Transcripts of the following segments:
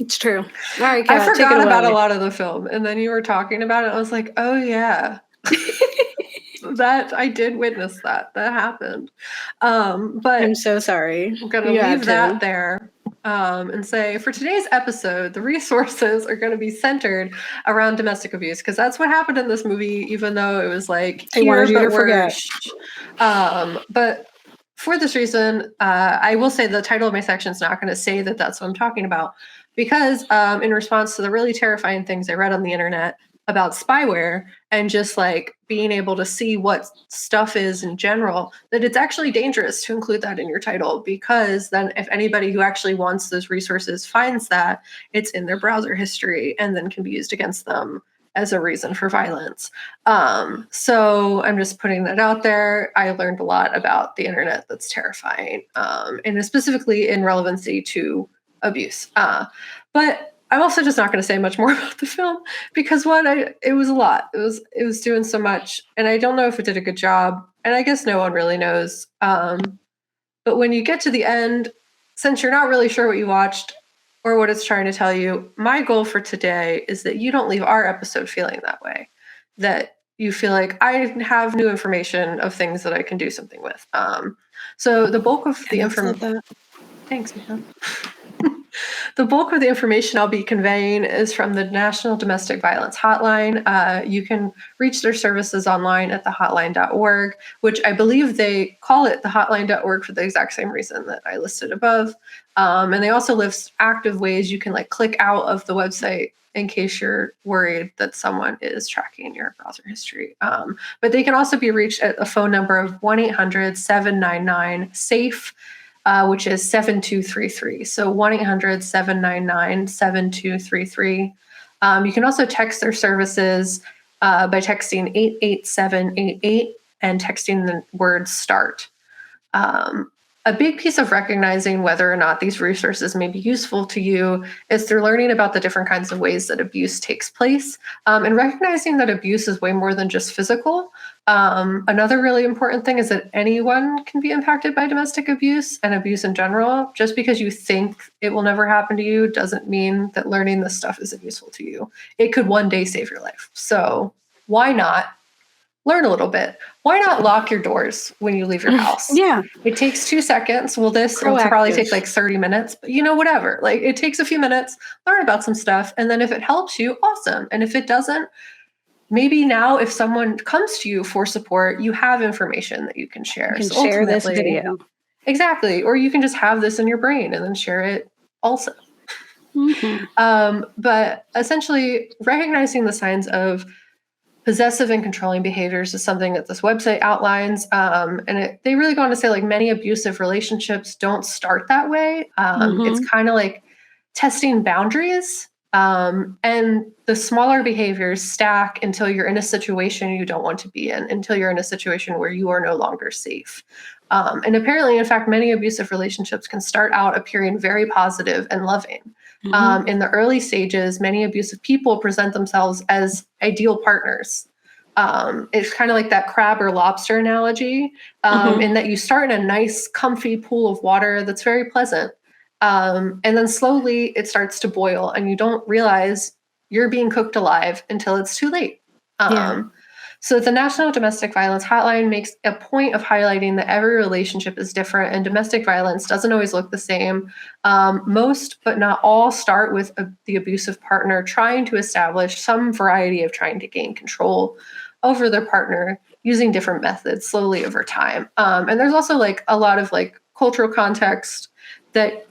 It's true. All right, I Kat, take it forgot about a away. lot of the film, and then you were talking about it. I was like, oh yeah, that I did witness that. That happened. But I'm so sorry. I'm gonna You had leave that to. there. And say for today's episode, the resources are going to be centered around domestic abuse because that's what happened in this movie, even though it was like They here, wanted you but to we're forget. but for this reason, I will say the title of my section is not going to say that that's what I'm talking about because in response to the really terrifying things I read on the internet about spyware and just like being able to see what stuff is in general, that it's actually dangerous to include that in your title because then if anybody who actually wants those resources finds that, it's in their browser history and then can be used against them as a reason for violence. So I'm just putting that out there. I learned a lot about the internet that's terrifying, and specifically in relevancy to abuse. But I'm also just not going to say much more about the film because it was a lot. It was doing so much, and I don't know if it did a good job. And I guess no one really knows. But when you get to the end, since you're not really sure what you watched or what it's trying to tell you, my goal for today is that you don't leave our episode feeling that way. That you feel like I have new information of things that I can do something with. So the bulk of the information. Thanks, man. The bulk of the information I'll be conveying is from the National Domestic Violence Hotline. You can reach their services online at thehotline.org, which I believe they call it the hotline.org for the exact same reason that I listed above. And they also list active ways you can like click out of the website in case you're worried that someone is tracking your browser history. But they can also be reached at a phone number of 1-800-799-SAFE. Which is 7233. So 1-800-799-7233. You can also text their services by texting 88788 and texting the word START. A big piece of recognizing whether or not these resources may be useful to you is through learning about the different kinds of ways that abuse takes place and recognizing that abuse is way more than just physical. Another really important thing is that anyone can be impacted by domestic abuse and abuse in general. Just because you think it will never happen to you doesn't mean that learning this stuff isn't useful to you. It could one day save your life. So why not learn a little bit? Why not lock your doors when you leave your house? Yeah. It takes 2 seconds. Well, it'll probably take like 30 minutes, but whatever. Like it takes a few minutes, learn about some stuff. And then if it helps you, awesome. And if it doesn't, maybe now if someone comes to you for support, you have information that you can share. You can share this video. Exactly. Or you can just have this in your brain and then share it also. But essentially recognizing the signs of possessive and controlling behaviors is something that this website outlines. And they really go on to say like many abusive relationships don't start that way. It's kind of like testing boundaries. And the smaller behaviors stack until you're in a situation you don't want to be in, until you're in a situation where you are no longer safe. And apparently, in fact, many abusive relationships can start out appearing very positive and loving. In the early stages, many abusive people present themselves as ideal partners. It's kind of like that crab or lobster analogy, in that you start in a nice, comfy pool of water that's very pleasant. And then slowly it starts to boil, and you don't realize you're being cooked alive until it's too late. So the National Domestic Violence Hotline makes a point of highlighting that every relationship is different and domestic violence doesn't always look the same. Most, but not all, start with the abusive partner trying to establish some variety of trying to gain control over their partner using different methods slowly over time. And there's also like a lot of like cultural context that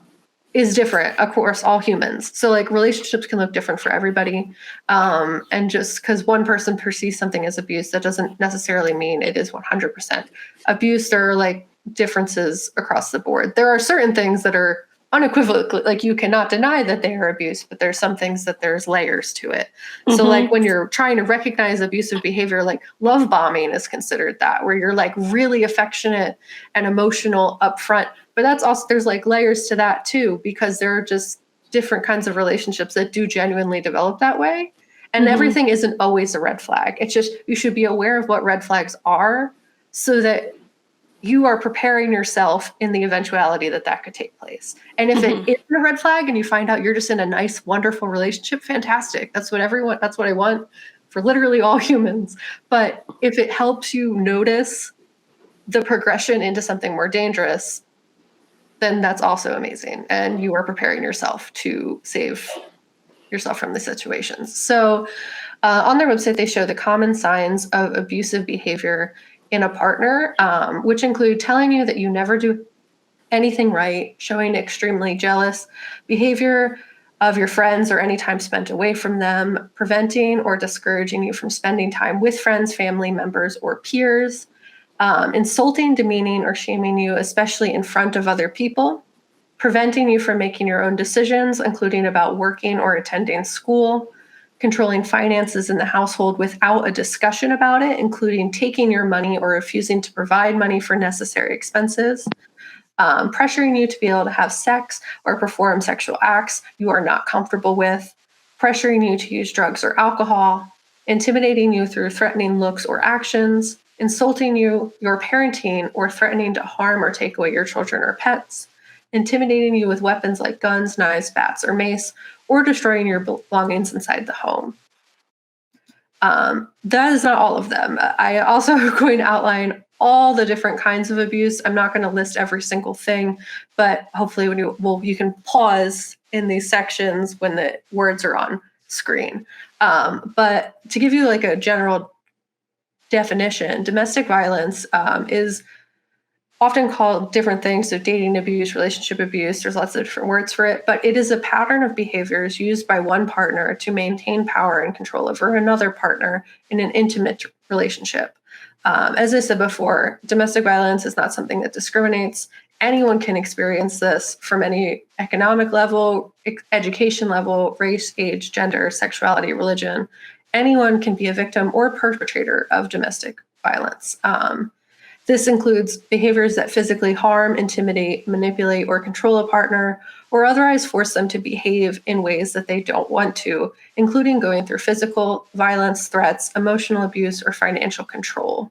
is different, of course, all humans. So like relationships can look different for everybody. And just because one person perceives something as abuse, that doesn't necessarily mean it is 100% abuse. There are like differences across the board. There are certain things that are unequivocally, like you cannot deny that they are abuse, but there's some things that there's layers to it. So like when you're trying to recognize abusive behavior, like love bombing is considered that, where you're like really affectionate and emotional up front. But that's also, there's like layers to that too, because there are just different kinds of relationships that do genuinely develop that way. And everything isn't always a red flag. It's just, you should be aware of what red flags are so that you are preparing yourself in the eventuality that that could take place. And if it isn't a red flag and you find out you're just in a nice, wonderful relationship, fantastic. That's what I want for literally all humans. But if it helps you notice the progression into something more dangerous, then that's also amazing. And you are preparing yourself to save yourself from the situations. So on their website, they show the common signs of abusive behavior in a partner, which include telling you that you never do anything right, showing extremely jealous behavior of your friends or any time spent away from them, preventing or discouraging you from spending time with friends, family members, or peers, insulting, demeaning, or shaming you, especially in front of other people, preventing you from making your own decisions, including about working or attending school, controlling finances in the household without a discussion about it, including taking your money or refusing to provide money for necessary expenses, pressuring you to be able to have sex or perform sexual acts you are not comfortable with, pressuring you to use drugs or alcohol, intimidating you through threatening looks or actions, insulting you, your parenting, or threatening to harm or take away your children or pets, intimidating you with weapons like guns, knives, bats, or mace, or destroying your belongings inside the home. That is not all of them. I also am going to outline all the different kinds of abuse. I'm not going to list every single thing, but hopefully when you can pause in these sections when the words are on screen. But to give you like a general definition, domestic violence is often called different things, so dating abuse, relationship abuse, there's lots of different words for it, but it is a pattern of behaviors used by one partner to maintain power and control over another partner in an intimate relationship. As I said before, domestic violence is not something that discriminates. Anyone can experience this from any economic level, education level, race, age, gender, sexuality, religion. Anyone can be a victim or perpetrator of domestic violence. This includes behaviors that physically harm, intimidate, manipulate, or control a partner, or otherwise force them to behave in ways that they don't want to, including going through physical violence, threats, emotional abuse, or financial control.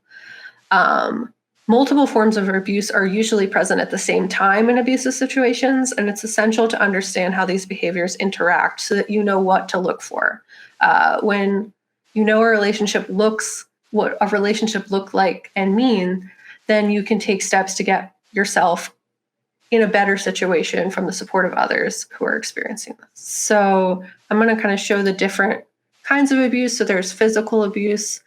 Multiple forms of abuse are usually present at the same time in abusive situations, and it's essential to understand how these behaviors interact so that you know what to look for. When you know what a relationship look like and mean, then you can take steps to get yourself in a better situation from the support of others who are experiencing this. So I'm going to kind of show the different kinds of abuse. So there's physical abuse.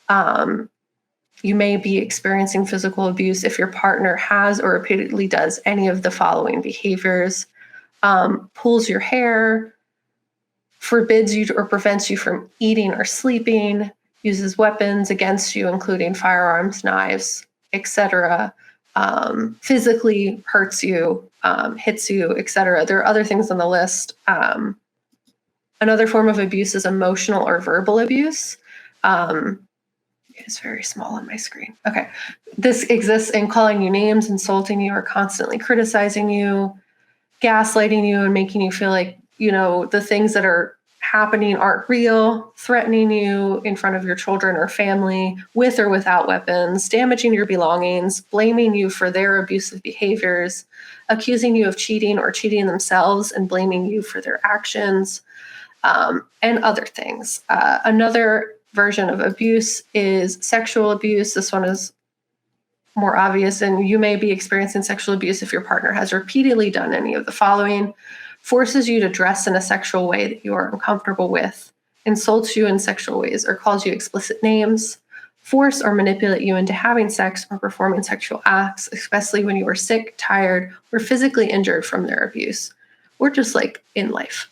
You may be experiencing physical abuse if your partner has or repeatedly does any of the following behaviors: pulls your hair, forbids you or prevents you from eating or sleeping, uses weapons against you, including firearms, knives, etc., physically hurts you, hits you, etc. There are other things on the list. Another form of abuse is emotional or verbal abuse. It's very small on my screen. Okay. This exists in calling you names, insulting you, or constantly criticizing you, gaslighting you, and making you feel like, the things that are happening aren't real, threatening you in front of your children or family with or without weapons, damaging your belongings, blaming you for their abusive behaviors, accusing you of cheating or cheating themselves and blaming you for their actions, and other things. Another version of abuse is sexual abuse. This one is more obvious, and you may be experiencing sexual abuse if your partner has repeatedly done any of the following: forces you to dress in a sexual way that you are uncomfortable with, insults you in sexual ways or calls you explicit names, force or manipulate you into having sex or performing sexual acts, especially when you are sick, tired, or physically injured from their abuse, or just like in life.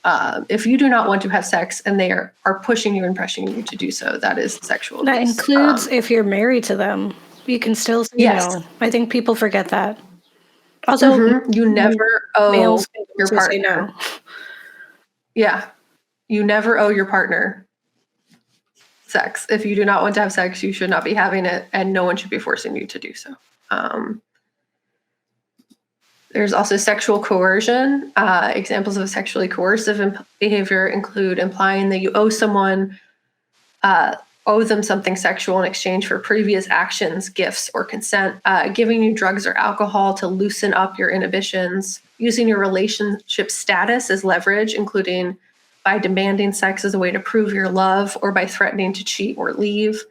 If you do not want to have sex and they are pushing you and pressuring you to do so, that is sexual abuse. That includes if you're married to them. You can still say no. I think people forget that. Also, you never owe males your can say partner. no. Yeah, you never owe your partner sex. If you do not want to have sex, you should not be having it, and no one should be forcing you to do so. There's also sexual coercion. Examples of sexually coercive behavior include implying that you owe someone owe them something sexual in exchange for previous actions, gifts, or consent, giving you drugs or alcohol to loosen up your inhibitions, using your relationship status as leverage, including by demanding sex as a way to prove your love or by threatening to cheat or leave,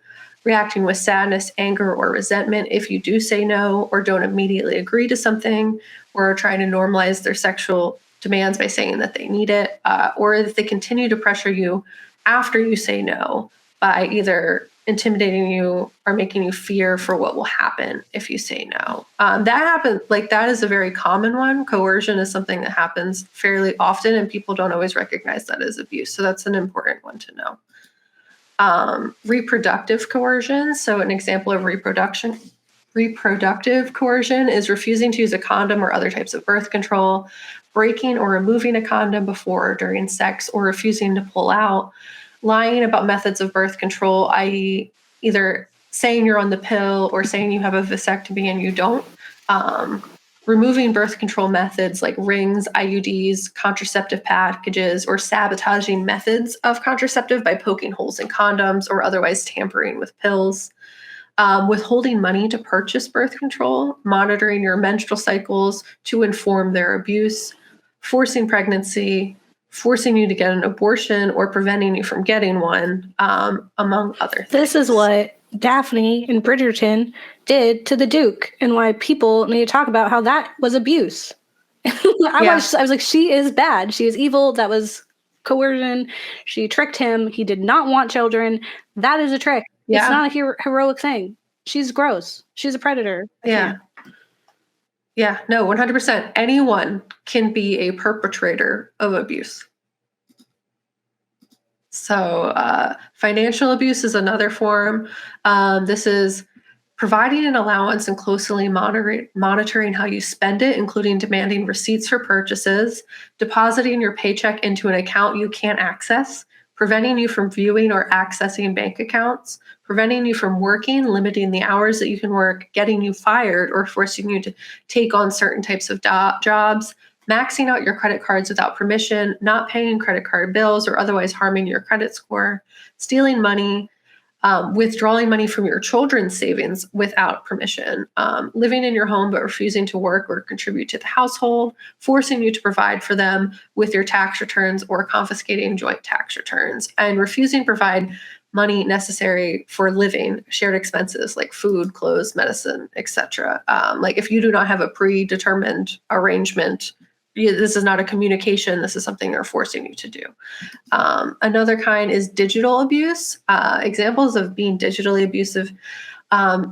reacting with sadness, anger, or resentment if you do say no or don't immediately agree to something, or trying to normalize their sexual demands by saying that they need it, or if they continue to pressure you after you say no by either intimidating you or making you fear for what will happen if you say no. That happens, like that is a very common one. Coercion is something that happens fairly often, and people don't always recognize that as abuse. So that's an important one to know. Reproductive coercion. So an example of reproductive coercion is refusing to use a condom or other types of birth control, breaking or removing a condom before or during sex, or refusing to pull out, lying about methods of birth control, i.e., either saying you're on the pill or saying you have a vasectomy and you don't, removing birth control methods like rings, IUDs, contraceptive packages, or sabotaging methods of contraceptive by poking holes in condoms or otherwise tampering with pills, withholding money to purchase birth control, monitoring your menstrual cycles to inform their abuse, forcing pregnancy, forcing you to get an abortion, or preventing you from getting one, among other things. This is what Daphne and Bridgerton did to the Duke, and why people need to talk about how that was abuse. I was like, she is bad. She is evil. That was coercion. She tricked him. He did not want children. That is a trick. Yeah. It's not a heroic thing. She's gross. She's a predator. Yeah, no, 100%. Anyone can be a perpetrator of abuse. So financial abuse is another form. This is providing an allowance and closely monitoring how you spend it, including demanding receipts for purchases, depositing your paycheck into an account you can't access, preventing you from viewing or accessing bank accounts, preventing you from working, limiting the hours that you can work, getting you fired, or forcing you to take on certain types of jobs, maxing out your credit cards without permission, not paying credit card bills or otherwise harming your credit score, stealing money, withdrawing money from your children's savings without permission, living in your home but refusing to work or contribute to the household, forcing you to provide for them with your tax returns or confiscating joint tax returns, and refusing to provide money necessary for living, shared expenses like food, clothes, medicine, etc. Like if you do not have a predetermined arrangement, this is not a communication, this is something they're forcing you to do. Another kind is digital abuse. Examples of being digitally abusive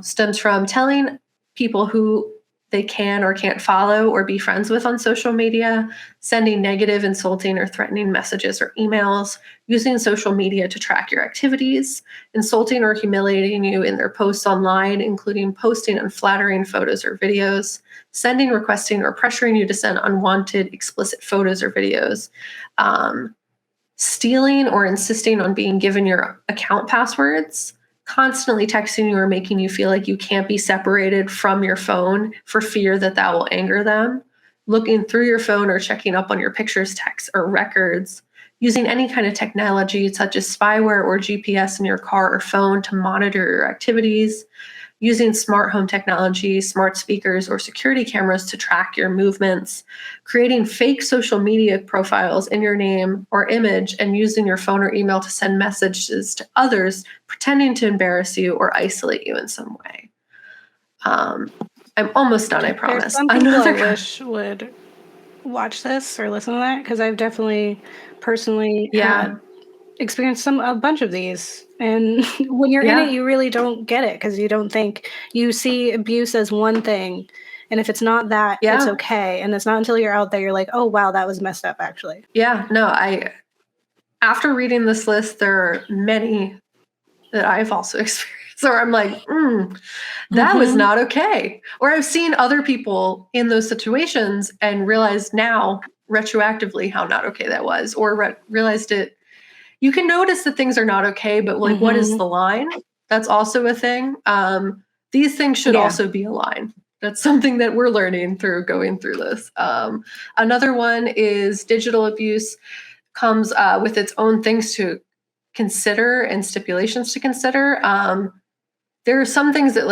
stems from telling people who they can or can't follow or be friends with on social media, sending negative, insulting, or threatening messages or emails, using social media to track your activities, insulting or humiliating you in their posts online, including posting unflattering photos or videos, sending, requesting, or pressuring you to send unwanted, explicit photos or videos, stealing or insisting on being given your account passwords, constantly texting you or making you feel like you can't be separated from your phone for fear that that will anger them, looking through your phone or checking up on your pictures, texts, or records, using any kind of technology such as spyware or GPS in your car or phone to monitor your activities, using smart home technology, smart speakers, or security cameras to track your movements, creating fake social media profiles in your name or image, and using your phone or email to send messages to others, pretending to embarrass you or isolate you in some way. I'm almost done, I promise. There's some people I wish would watch this or listen to that, because I've definitely personally had experienced a bunch of these. And when you're in it, you really don't get it, because you don't think, you see abuse as one thing. And if it's not that, it's okay. And it's not until you're out there, you're like, oh, wow, that was messed up, actually. Yeah, no, after reading this list, there are many that I've also experienced. So I'm like, that was not okay. Or I've seen other people in those situations and realized now retroactively how not okay that was, or realized it. You can notice that things are not okay, but like, what is the line? That's also a thing. These things should also be a line. That's something that we're learning through going through this. Another one is digital abuse comes with its own things to consider and stipulations to consider. There are some things that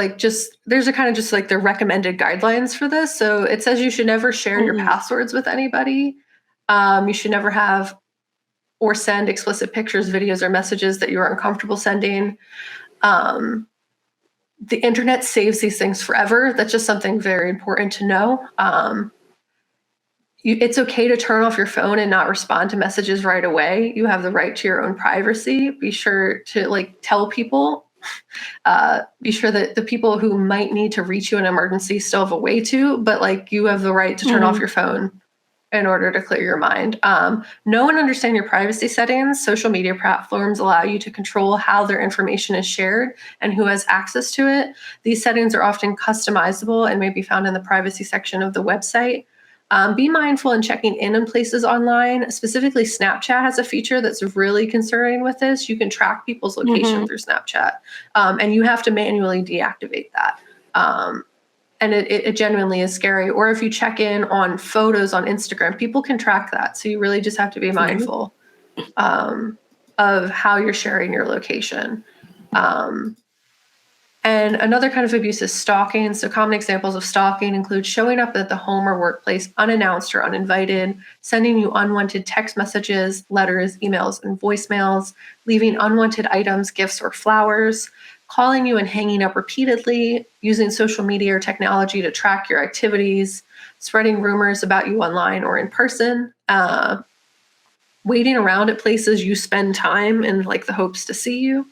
there's a kind of just like the recommended guidelines for this. So it says you should never share your passwords with anybody. You should never have or send explicit pictures, videos, or messages that you're uncomfortable sending. The internet saves these things forever. That's just something very important to know. It's okay to turn off your phone and not respond to messages right away. You have the right to your own privacy. Be sure to tell people. Be sure that the people who might need to reach you in an emergency still have a way to, but you have the right to turn off your phone in order to clear your mind. Know and understand your privacy settings. Social media platforms allow you to control how their information is shared and who has access to it. These settings are often customizable and may be found in the privacy section of the website. Be mindful in checking in places online. Specifically, Snapchat has a feature that's really concerning with this. You can track people's location through Snapchat, and you have to manually deactivate that. And it genuinely is scary. Or if you check in on photos on Instagram, people can track that. So you really just have to be mindful of how you're sharing your location. And another kind of abuse is stalking. So common examples of stalking include showing up at the home or workplace unannounced or uninvited, sending you unwanted text messages, letters, emails, and voicemails, leaving unwanted items, gifts, or flowers, calling you and hanging up repeatedly, using social media or technology to track your activities, spreading rumors about you online or in person, waiting around at places you spend time in the hopes to see you,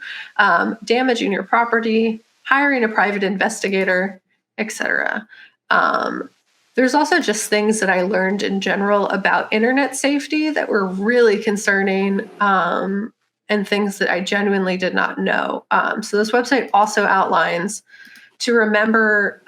damaging your property, hiring a private investigator, etc. There's also just things that I learned in general about internet safety that were really concerning, and things that I genuinely did not know. So this website also outlines to remember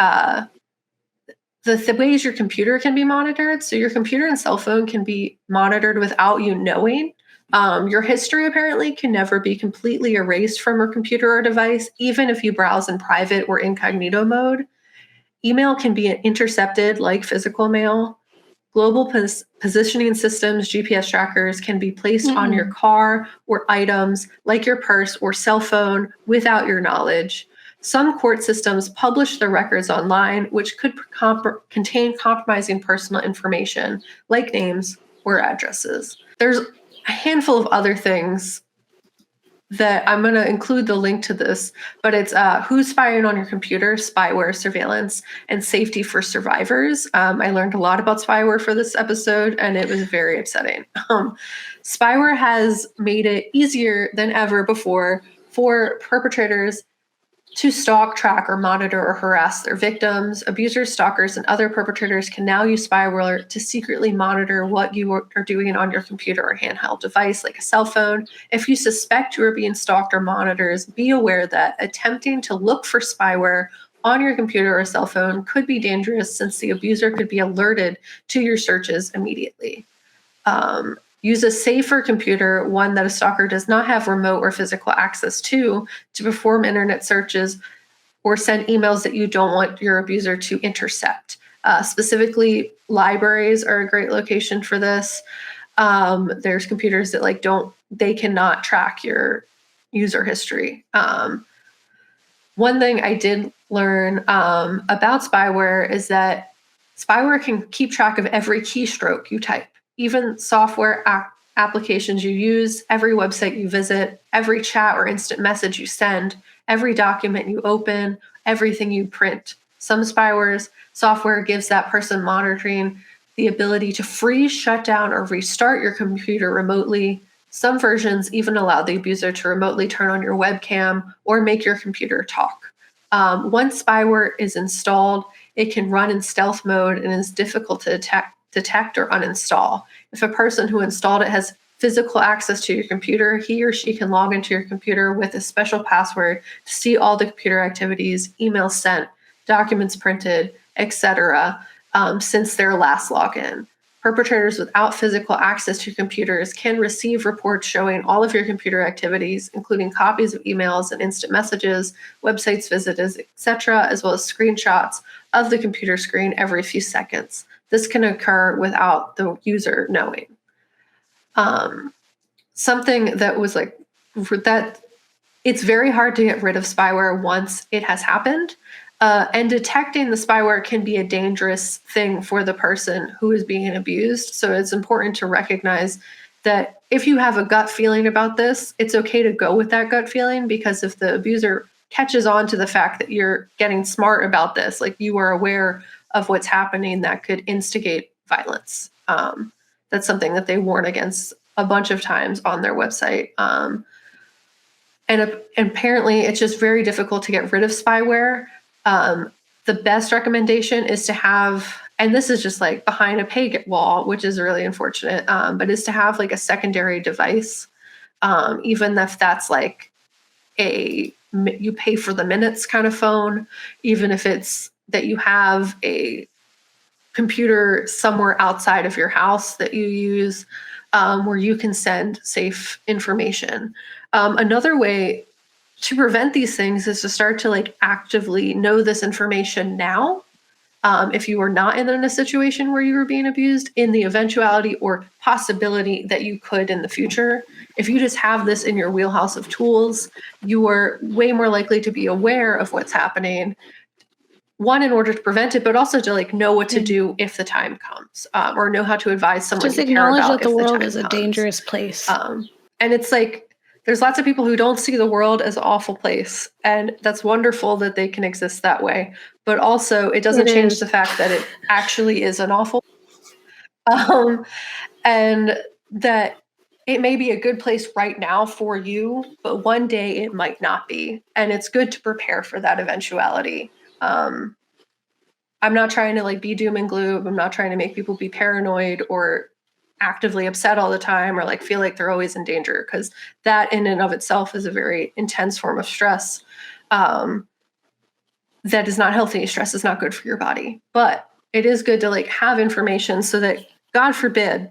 the ways your computer can be monitored. So your computer and cell phone can be monitored without you knowing. Your history apparently can never be completely erased from your computer or device, even if you browse in private or incognito mode. Email can be intercepted like physical mail. Global positioning systems, GPS trackers, can be placed on your car or items like your purse or cell phone without your knowledge. Some court systems publish their records online, which could contain compromising personal information like names or addresses. There's a handful of other things that I'm going to include the link to this, but it's who's spying on your computer, spyware, surveillance, and safety for survivors. I learned a lot about spyware for this episode, and it was very upsetting. Spyware has made it easier than ever before for perpetrators to stalk, track, or monitor or harass their victims. Abusers, stalkers, and other perpetrators can now use spyware to secretly monitor what you are doing on your computer or handheld device, like a cell phone. If you suspect you are being stalked or monitors, be aware that attempting to look for spyware on your computer or cell phone could be dangerous, since the abuser could be alerted to your searches immediately. Use a safer computer, one that a stalker does not have remote or physical access to perform internet searches or send emails that you don't want your abuser to intercept. Specifically, libraries are a great location for this. There's computers that they cannot track your user history. One thing I did learn about spyware is that spyware can keep track of every keystroke you type. Even software applications you use, every website you visit, every chat or instant message you send, every document you open, everything you print. Some software gives that person monitoring the ability to freeze, shut down, or restart your computer remotely. Some versions even allow the abuser to remotely turn on your webcam or make your computer talk. Once spyware is installed, it can run in stealth mode and is difficult to detect or uninstall. If a person who installed it has physical access to your computer, he or she can log into your computer with a special password to see all the computer activities, emails sent, documents printed, etc., since their last login. Perpetrators without physical access to computers can receive reports showing all of your computer activities, including copies of emails and instant messages, websites visited, etc., as well as screenshots of the computer screen every few seconds. This can occur without the user knowing. Something that was that it's very hard to get rid of spyware once it has happened. And detecting the spyware can be a dangerous thing for the person who is being abused. So it's important to recognize that if you have a gut feeling about this, it's okay to go with that gut feeling, because if the abuser catches on to the fact that you're getting smart about this, like you are aware of what's happening, that could instigate violence. That's something that they warn against a bunch of times on their website. And apparently, it's just very difficult to get rid of spyware. The best recommendation is to have, and this is just like behind a paywall, which is really unfortunate, but is to have like a secondary device, even if that's like you pay for the minutes kind of phone, even if it's that you have a computer somewhere outside of your house that you use, where you can send safe information. Another way to prevent these things is to start to like actively know this information now. If you are not in a situation where you were being abused, in the eventuality or possibility that you could in the future, if you just have this in your wheelhouse of tools, you are way more likely to be aware of what's happening. One, in order to prevent it, but also to like know what to do if the time comes, or know how to advise someone just you care acknowledge about that the if the world time is a comes. dangerous place. And it's like, there's lots of people who don't see the world as an awful place, and that's wonderful that they can exist that way. But also, it doesn't change the fact that it actually is an awful, and that it may be a good place right now for you, but one day it might not be, and it's good to prepare for that eventuality. I'm not trying to like be doom and gloom. I'm not trying to make people be paranoid or actively upset all the time or like feel like they're always in danger, because that in and of itself is a very intense form of stress, that is not healthy. Stress is not good for your body, but it is good to like have information so that, God forbid,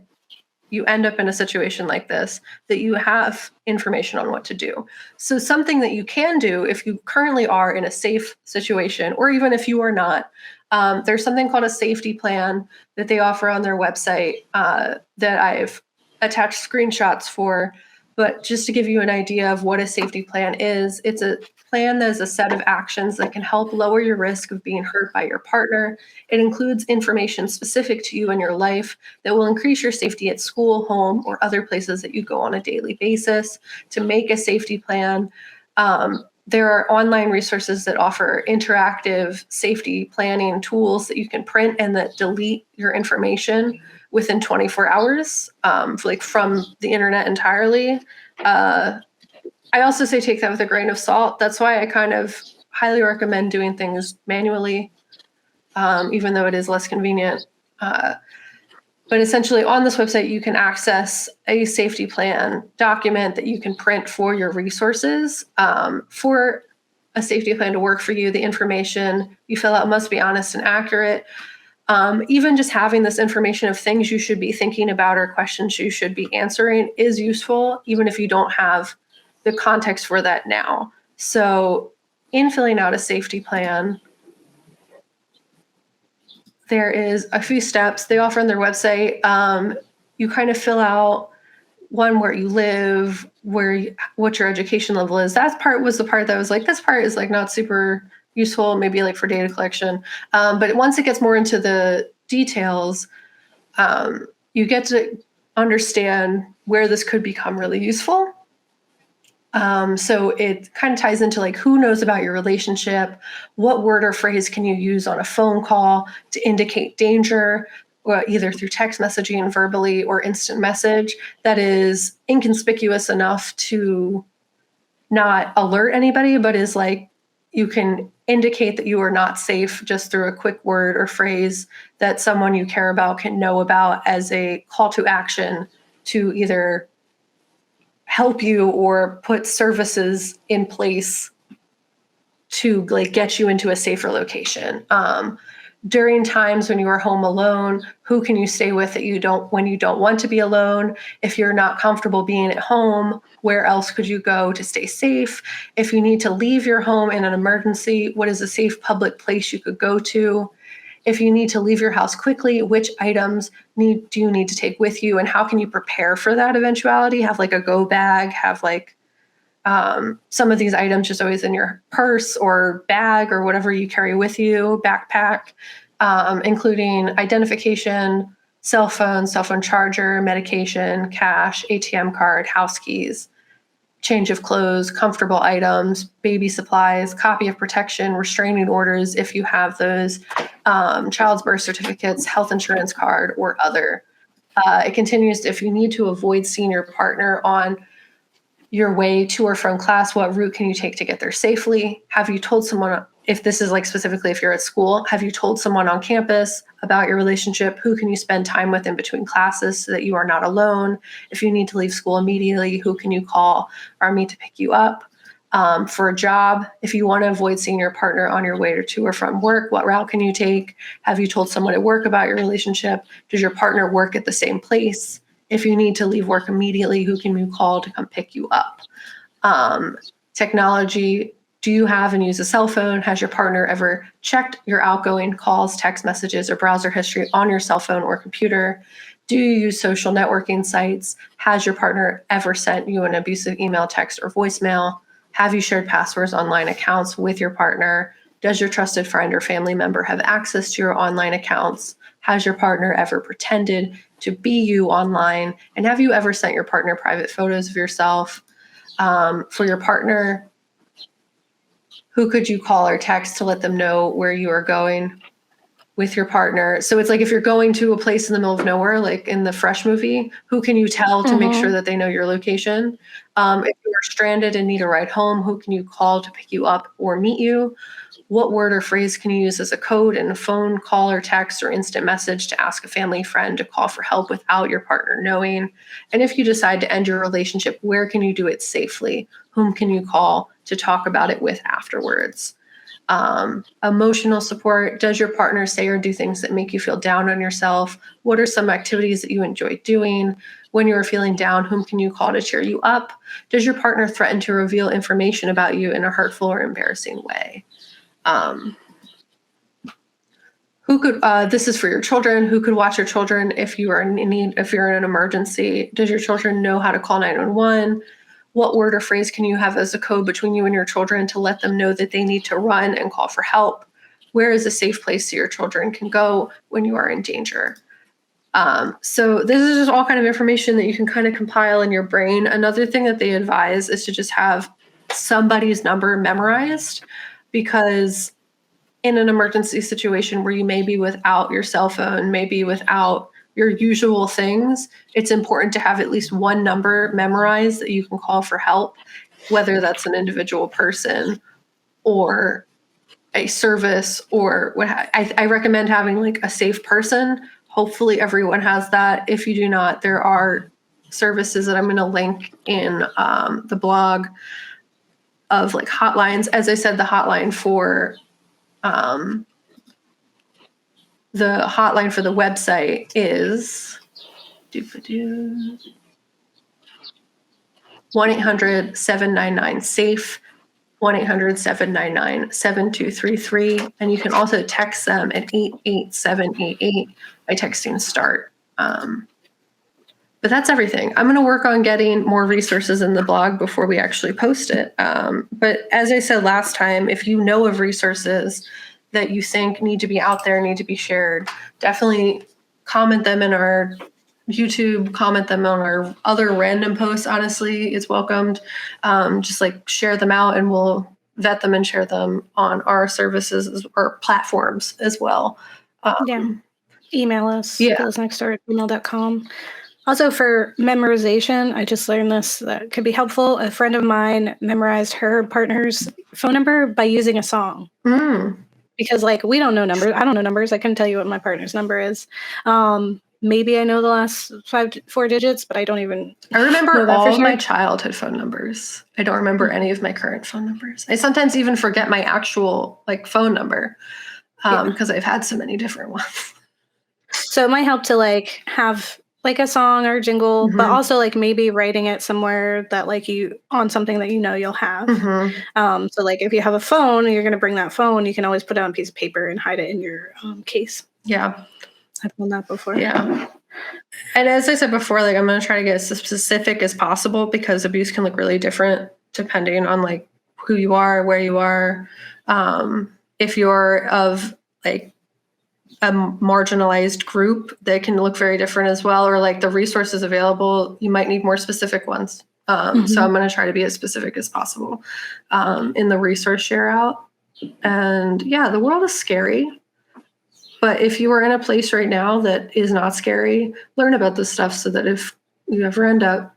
you end up in a situation like this, that you have information on what to do. So something that you can do if you currently are in a safe situation, or even if you are not, there's something called a safety plan that they offer on their website, that I've attached screenshots for. But just to give you an idea of what a safety plan is, it's a plan that is a set of actions that can help lower your risk of being hurt by your partner. It includes information specific to you and your life that will increase your safety at school, home, or other places that you go on a daily basis. To make a safety plan, there are online resources that offer interactive safety planning tools that you can print and that delete your information within 24 hours, like from the internet entirely. I also say take that with a grain of salt. That's why I kind of highly recommend doing things manually, even though it is less convenient. But essentially on this website, you can access a safety plan document that you can print for your resources. For a safety plan to work for you, the information you fill out must be honest and accurate. Even just having this information of things you should be thinking about or questions you should be answering is useful, even if you don't have the context for that now. So in filling out a safety plan, there is a few steps they offer on their website. You kind of fill out one, where you live, what your education level is. That part was the part that I was like, this part is like not super useful, maybe like for data collection. But once it gets more into the details, you get to understand where this could become really useful. So it kind of ties into like, who knows about your relationship? What word or phrase can you use on a phone call to indicate danger, or either through text messaging, verbally, or instant message, that is inconspicuous enough to not alert anybody, but is like, you can indicate that you are not safe just through a quick word or phrase that someone you care about can know about, as a call to action to either help you or put services in place to like get you into a safer location. During times when you are home alone, who can you stay with when you don't want to be alone? If you're not comfortable being at home, where else could you go to stay safe? If you need to leave your home in an emergency, what is a safe public place you could go to? If you need to leave your house quickly, which items do you need to take with you, and how can you prepare for that eventuality? Have like a go bag, have like some of these items just always in your purse or bag or whatever you carry with you, backpack, including identification, cell phone charger, medication, cash, ATM card, house keys, change of clothes, comfortable items, baby supplies, copy of protection, restraining orders if you have those, child's birth certificates, health insurance card, or other. It continues, if you need to avoid seeing your partner on your way to or from class, what route can you take to get there safely? Have you told someone, if this is like specifically if you're at school, have you told someone on campus about your relationship? Who can you spend time with in between classes so that you are not alone? If you need to leave school immediately, who can you call or meet to pick you up? For a job, if you want to avoid seeing your partner on your way to or from work, what route can you take? Have you told someone at work about your relationship? Does your partner work at the same place? If you need to leave work immediately, who can you call to come pick you up? Technology, do you have and use a cell phone? Has your partner ever checked your outgoing calls, text messages, or browser history on your cell phone or computer? Do you use social networking sites? Has your partner ever sent you an abusive email, text, or voicemail? Have you shared passwords online accounts with your partner? Does your trusted friend or family member have access to your online accounts? Has your partner ever pretended to be you online? And have you ever sent your partner private photos of yourself? For your partner, who could you call or text to let them know where you are going with your partner? So it's like if you're going to a place in the middle of nowhere, like in the Fresh movie, who can you tell to make sure that they know your location? If you are stranded and need a ride home, who can you call to pick you up or meet you? What word or phrase can you use as a code in a phone call or text or instant message to ask a family friend to call for help without your partner knowing? And if you decide to end your relationship, where can you do it safely? Whom can you call to talk about it with afterwards? Emotional support. Does your partner say or do things that make you feel down on yourself? What are some activities that you enjoy doing? When you are feeling down, whom can you call to cheer you up? Does your partner threaten to reveal information about you in a hurtful or embarrassing way? Who could, this is for your children, who could watch your children if you are in need, if you're in an emergency? Does your children know how to call 911? What word or phrase can you have as a code between you and your children to let them know that they need to run and call for help? Where is a safe place your children can go when you are in danger? So this is just all kind of information that you can kind of compile in your brain. Another thing that they advise is to just have somebody's number memorized, because in an emergency situation where you may be without your cell phone, maybe without your usual things, it's important to have at least one number memorized that you can call for help, whether that's an individual person or a service or what. I recommend having like a safe person. Hopefully everyone has that. If you do not, there are services that I'm going to link in the blog of like hotlines. As I said, the hotline for the website is 1-800-799-SAFE, 1-800-799-7233. And you can also text them at 88788 by texting START. But that's everything. I'm going to work on getting more resources in the blog before we actually post it. But as I said last time, if you know of resources that you think need to be out there, need to be shared, definitely comment them in our YouTube, comment them on our other random posts. Honestly, it's welcomed. Just like share them out and we'll vet them and share them on our services or platforms as well. Email us, ghouls@gmail.com. Also, for memorization, I just learned this that could be helpful. A friend of mine memorized her partner's phone number by using a song. Because, like, we don't know numbers. I don't know numbers. I couldn't tell you what my partner's number is. Maybe I know the last 4 digits, but I don't even. I remember all of my childhood phone numbers. I don't remember any of my current phone numbers. I sometimes even forget my actual like phone number because I've had so many different ones. So it might help to like have like a song or jingle, but also like maybe writing it somewhere that like you on something that you know you'll have. So like if you have a phone and you're going to bring that phone, you can always put it on a piece of paper and hide it in your case. Yeah. I've done that before. Yeah. And as I said before, like I'm going to try to get as specific as possible because abuse can look really different depending on like who you are, where you are. If you're of like a marginalized group, they can look very different as well, or like the resources available, you might need more specific ones. So I'm going to try to be as specific as possible in the resource share out. And yeah, the world is scary. But if you are in a place right now that is not scary, learn about this stuff so that if you ever end up,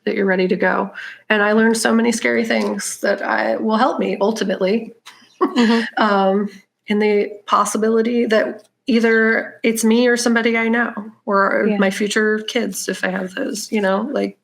that you're ready to go. And I learned so many scary things that will help me ultimately. In the possibility that either it's me or somebody I know, or my future kids, if I have those, like.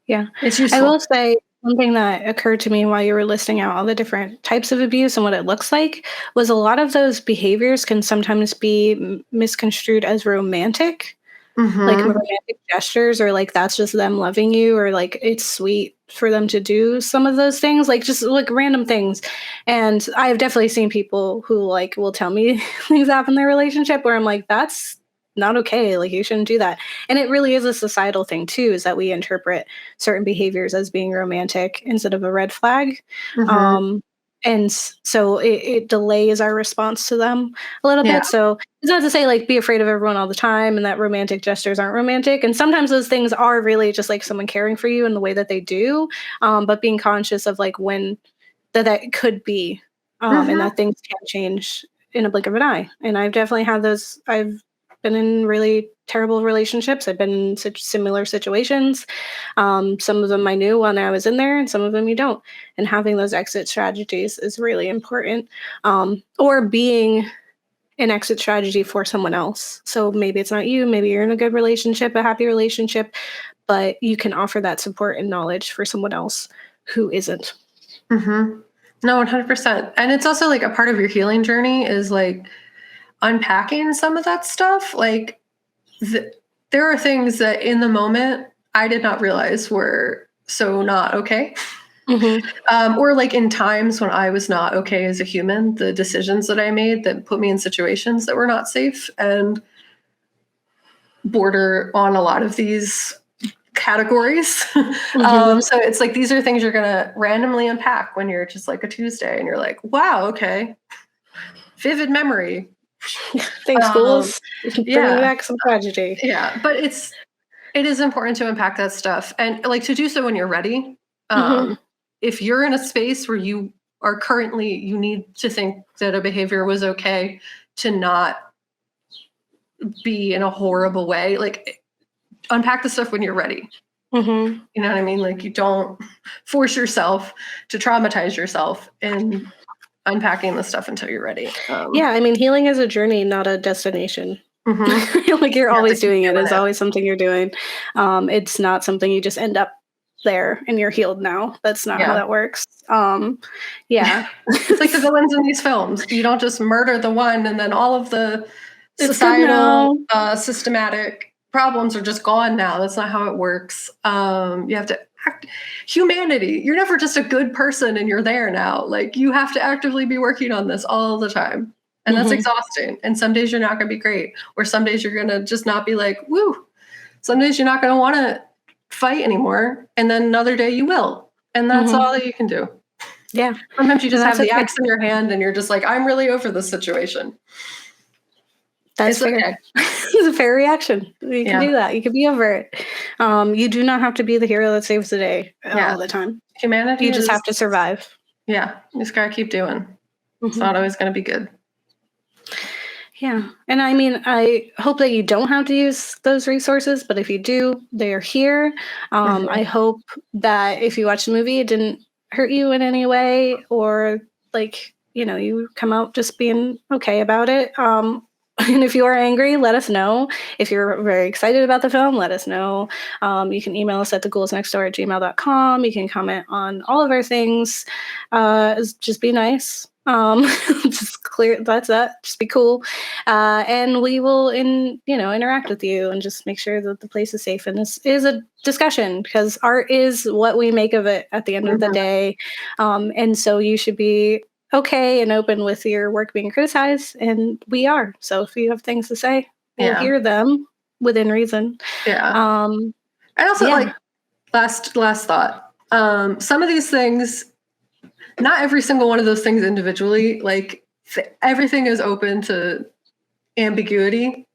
Yeah. It's useful. I will say one thing that occurred to me while you were listing out all the different types of abuse and what it looks like was a lot of those behaviors can sometimes be misconstrued as romantic. Like romantic gestures, or like that's just them loving you, or like it's sweet for them to do some of those things, like just like random things. And I've definitely seen people who like will tell me things happen in their relationship where I'm like, that's not okay. Like you shouldn't do that. And it really is a societal thing too, is that we interpret certain behaviors as being romantic instead of a red flag. And so it delays our response to them a little bit. So it's not to say like be afraid of everyone all the time and that romantic gestures aren't romantic. And sometimes those things are really just like someone caring for you in the way that they do. But being conscious of like when that could be, and that things can change in a blink of an eye. And I've definitely had those. I've been in really terrible relationships. I've been in such similar situations. Some of them I knew when I was in there, and some of them you don't. And having those exit strategies is really important. Or being an exit strategy for someone else. So maybe it's not you, maybe you're in a good relationship, a happy relationship, but you can offer that support and knowledge for someone else who isn't. No, 100%. And it's also like a part of your healing journey is like unpacking some of that stuff. Like there are things that in the moment I did not realize were so not okay. Or like in times when I was not okay as a human, the decisions that I made that put me in situations that were not safe and border on a lot of these categories. So it's like these are things you're gonna randomly unpack when you're just like a Tuesday and you're like, wow, okay, vivid memory. Thanks, Ghouls. Bringing back some tragedy. Yeah, but it is important to unpack that stuff and like to do so when you're ready. If you're in a space where you are currently, you need to think that a behavior was okay to not be in a horrible way, like unpack the stuff when you're ready. You know what I mean? Like you don't force yourself to traumatize yourself in unpacking the stuff until you're ready. Yeah, I mean, healing is a journey, not a destination. Like you're always doing it. It's always something you're doing. It's not something you just end up there and you're healed now. That's not how that works. It's like the villains in these films. You don't just murder the one and then all of the societal systematic problems are just gone now. That's not how it works. You have to act humanity. You're never just a good person and you're there now. Like you have to actively be working on this all the time. And that's exhausting. And some days you're not going to be great. Or some days you're going to just not be like, woo. Some days you're not going to want to fight anymore. And then another day you will. And that's all that you can do. Yeah. Sometimes you just have the axe in your hand and you're just like, I'm really over this situation. That's fair. Okay. It's a fair reaction. You can do that. You can be over it. You do not have to be the hero that saves the day all the time. Humanity. You just have to survive. Yeah. You just got to keep doing. It's not always going to be good. Yeah. And I mean, I hope that you don't have to use those resources, but if you do, they are here. I hope that if you watch the movie, it didn't hurt you in any way, or like, you come out just being okay about it. And if you are angry, let us know. If you're very excited about the film, let us know. You can email us at theghouls@gmail.com. You can comment on all of our things. Just be nice. Just clear that's that. Just be cool. And we will interact with you and just make sure that the place is safe. And this is a discussion because art is what we make of it at the end of the day. And so you should be okay and open with your work being criticized, and we are. So if you have things to say, we'll hear them within reason. And also like last thought. Some of these things, not every single one of those things individually, like everything is open to ambiguity.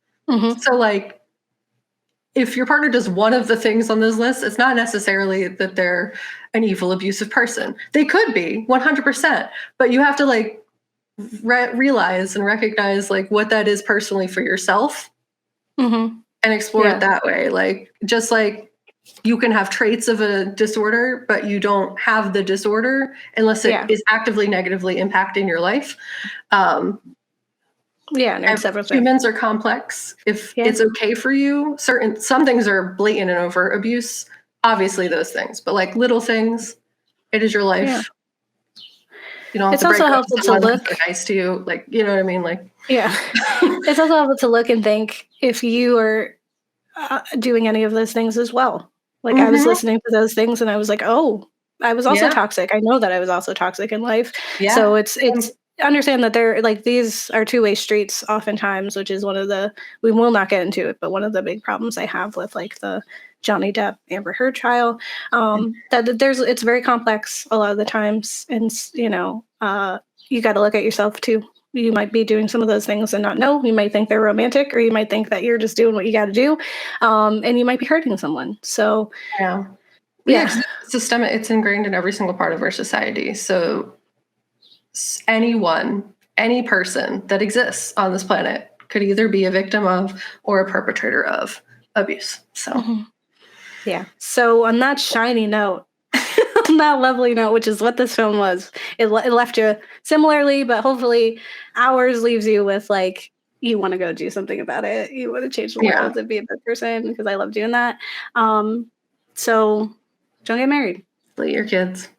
So like if your partner does one of the things on this list, it's not necessarily that they're an evil, abusive person. They could be 100%, but you have to like realize and recognize like what that is personally for yourself and explore it that way. Like just like you can have traits of a disorder, but you don't have the disorder unless it is actively negatively impacting your life. Humans are complex. If it's okay for you, some things are blatant and overt abuse, obviously those things, but like little things, it is your life. Yeah. You don't have it's to break also up helpful with to someone look. that's nice to you, like you know what I mean. Like it's also helpful to look and think if you are doing any of those things as well. Like I was listening to those things and I was like, oh, I was also toxic. I know that I was also toxic in life. So it's understand that they're like these are two-way streets oftentimes, which is one of the, we will not get into it, but one of the big problems I have with like the Johnny Depp Amber Heard trial, that it's very complex a lot of the times, and you got to look at yourself too. You might be doing some of those things and not know. You might think they're romantic, or you might think that you're just doing what you got to do, and you might be hurting someone. So systemic. It's ingrained in every single part of our society. So anyone, any person that exists on this planet could either be a victim of or a perpetrator of abuse. So So on that shiny note, on that lovely note, which is what this film was, it left you similarly, but hopefully ours leaves you with like, you want to go do something about it. You want to change the world and be a good person, because I love doing that. So don't get married. Slay your kids.